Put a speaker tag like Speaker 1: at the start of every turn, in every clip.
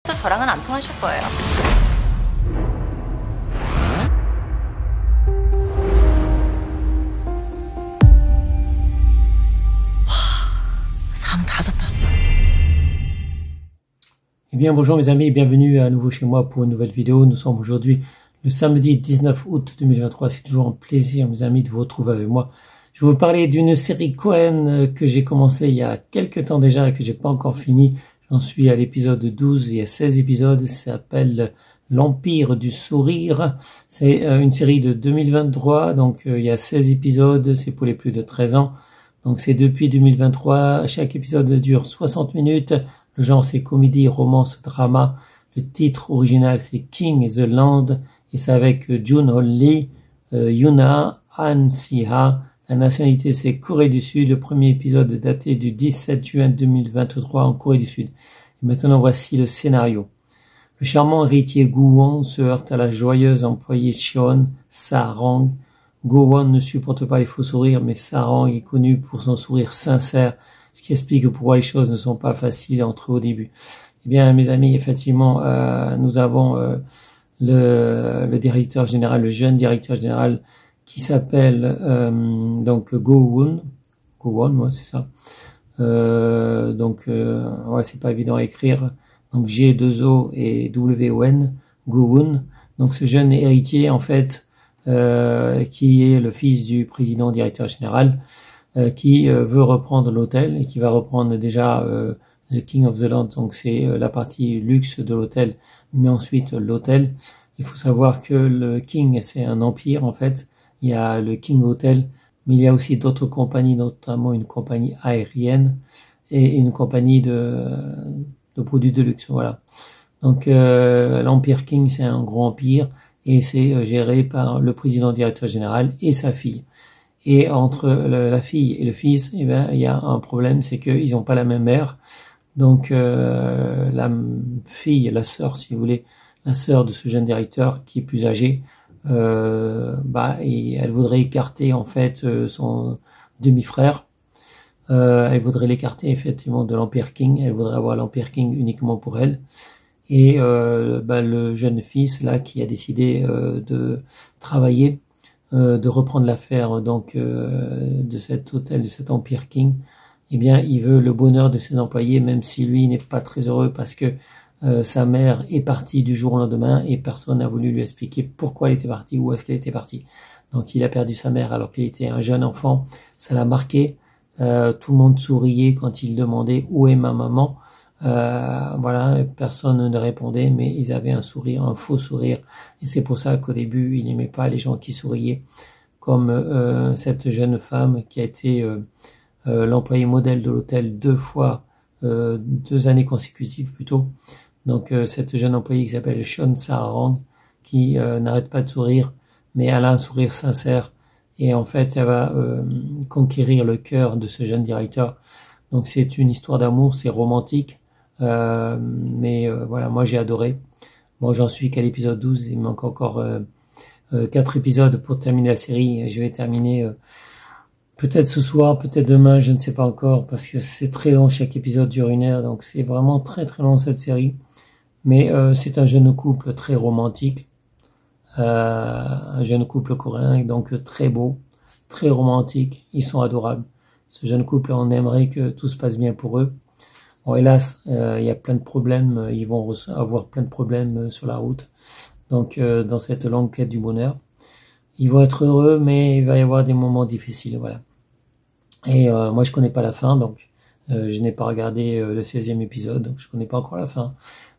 Speaker 1: 또 저랑은 안 통하실 거예요.
Speaker 2: Eh bien bonjour mes amis, bienvenue à nouveau chez moi pour une nouvelle vidéo. Nous sommes aujourd'hui le samedi 19 août 2023. C'est toujours un plaisir mes amis de vous retrouver avec moi. Je vais vous parler d'une série Cohen que j'ai commencé il y a quelques temps déjà et que j'ai pas encore fini. J'en suis à l'épisode 12, il y a 16 épisodes, ça s'appelle L'Empire du Sourire. C'est une série de 2023, donc il y a 16 épisodes, c'est pour les plus de 13 ans. Donc c'est depuis 2023, chaque épisode dure 60 minutes. Le genre c'est comédie, romance, drama. Le titre original c'est King is the Land et c'est avec Jun-Hon Lee, Yuna, Han Si-ha. La nationalité c'est Corée du Sud. Le premier épisode daté du 17 juin 2023 en Corée du Sud. Et maintenant voici le scénario. Le charmant héritier Gu-won se heurte à la joyeuse employée Cheon Sa-rang. Gu-won ne supporte pas les faux sourires, mais Sa-rang est connu pour son sourire sincère, ce qui explique pourquoi les choses ne sont pas faciles entre eux au début. Eh bien, mes amis, effectivement, nous avons le directeur général, le jeune directeur général, qui s'appelle donc Go-won. Go-won, ouais, c'est ça. Ouais, c'est pas évident à écrire. Donc G2O et W-O-N, Go-won. Donc ce jeune héritier, en fait, qui est le fils du président directeur général, qui veut reprendre l'hôtel et qui va reprendre déjà The King of the Land, donc c'est la partie luxe de l'hôtel, mais ensuite l'hôtel. Il faut savoir que le King, c'est un empire en fait. Il y a le King Hotel, mais il y a aussi d'autres compagnies, notamment une compagnie aérienne et une compagnie de produits de luxe. Voilà. Donc l'Empire King, c'est un gros empire et c'est géré par le président directeur général et sa fille. Et entre la fille et le fils, eh ben, il y a un problème, c'est qu'ils n'ont pas la même mère. Donc la fille, la sœur, si vous voulez, la sœur de ce jeune directeur qui est plus âgée, et elle voudrait écarter en fait son demi-frère. Elle voudrait l'écarter effectivement de l'Empire King. Elle voudrait avoir l'Empire King uniquement pour elle. Et le jeune fils là qui a décidé de travailler, de reprendre l'affaire donc de cet hôtel, de cet Empire King, eh bien il veut le bonheur de ses employés, même si lui n'est pas très heureux parce que sa mère est partie du jour au lendemain et personne n'a voulu lui expliquer pourquoi elle était partie, où est-ce qu'elle était partie. Donc il a perdu sa mère alors qu'il était un jeune enfant, ça l'a marqué. Tout le monde souriait quand il demandait où est ma maman. Voilà, personne ne répondait, mais ils avaient un sourire, un faux sourire, et c'est pour ça qu'au début il n'aimait pas les gens qui souriaient, comme cette jeune femme qui a été l'employé modèle de l'hôtel 2 années consécutives plutôt. Donc cette jeune employée qui s'appelle Cheon Sa-rang, qui n'arrête pas de sourire, mais elle a un sourire sincère, et en fait elle va conquérir le cœur de ce jeune directeur. Donc c'est une histoire d'amour, c'est romantique. Voilà, moi j'ai adoré. Bon, j'en suis qu'à l'épisode 12, il me manque encore 4 épisodes pour terminer la série. Je vais terminer peut-être ce soir, peut-être demain, je ne sais pas encore, parce que c'est très long, chaque épisode dure 1 heure, donc c'est vraiment très très long cette série. Mais c'est un jeune couple très romantique, un jeune couple coréen, donc très beau, très romantique, ils sont adorables. Ce jeune couple, on aimerait que tout se passe bien pour eux. Bon, hélas, il y a plein de problèmes, ils vont avoir plein de problèmes sur la route. Donc, dans cette longue quête du bonheur, ils vont être heureux, mais il va y avoir des moments difficiles, voilà. Et moi, je connais pas la fin, donc je n'ai pas regardé le 16e épisode, donc je connais pas encore la fin.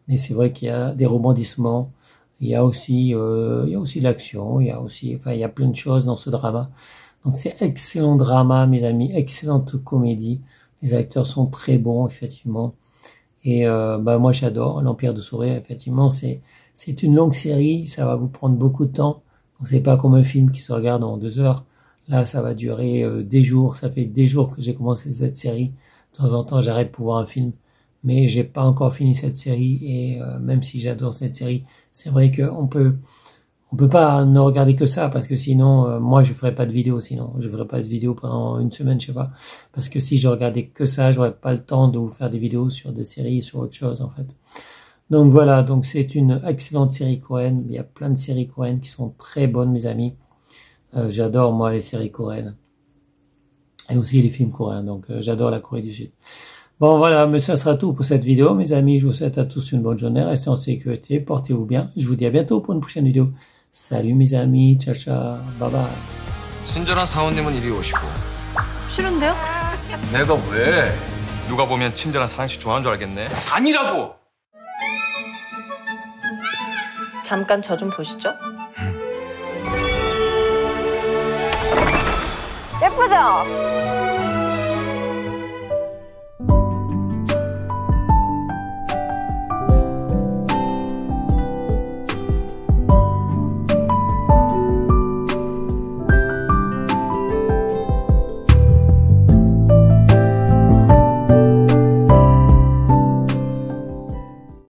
Speaker 2: Mais c'est vrai qu'il y a des rebondissements, il y a aussi de l'action, il y a plein de choses dans ce drama. Donc c'est excellent drama, mes amis, excellente comédie. Les acteurs sont très bons, effectivement. Et moi, j'adore l'Empire du Sourire, effectivement. C'est une longue série, ça va vous prendre beaucoup de temps. Donc c'est pas comme un film qui se regarde en 2 heures. Là, ça va durer des jours. Ça fait des jours que j'ai commencé cette série. De temps en temps, j'arrête pour voir un film. Mais j'ai pas encore fini cette série. Et même si j'adore cette série, c'est vrai qu'on peut pas ne regarder que ça, parce que sinon, moi, je ferais pas de vidéo, sinon. Je ferais pas de vidéo pendant une semaine, je sais pas. Parce que si je regardais que ça, j'aurais pas le temps de vous faire des vidéos sur des séries, sur autre chose, en fait. Donc voilà, donc c'est une excellente série coréenne. Il y a plein de séries coréennes qui sont très bonnes, mes amis. J'adore, moi, les séries coréennes. Et aussi les films coréens, donc j'adore la Corée du Sud. Bon voilà, mais ça sera tout pour cette vidéo, mes amis. Je vous souhaite à tous une bonne journée, restez en sécurité, portez-vous bien. Je vous dis à bientôt pour une prochaine vidéo. Salut mes amis, ciao ciao, bye bye.
Speaker 1: 친절한 사원님은 이리 오시고.
Speaker 3: 싫은데요?
Speaker 1: 내가 왜?
Speaker 4: 누가 보면 친절한 사랑씨 좋아하는 줄 알겠네.
Speaker 1: 아니라고!
Speaker 3: 잠깐 저 좀 보시죠. 예쁘죠?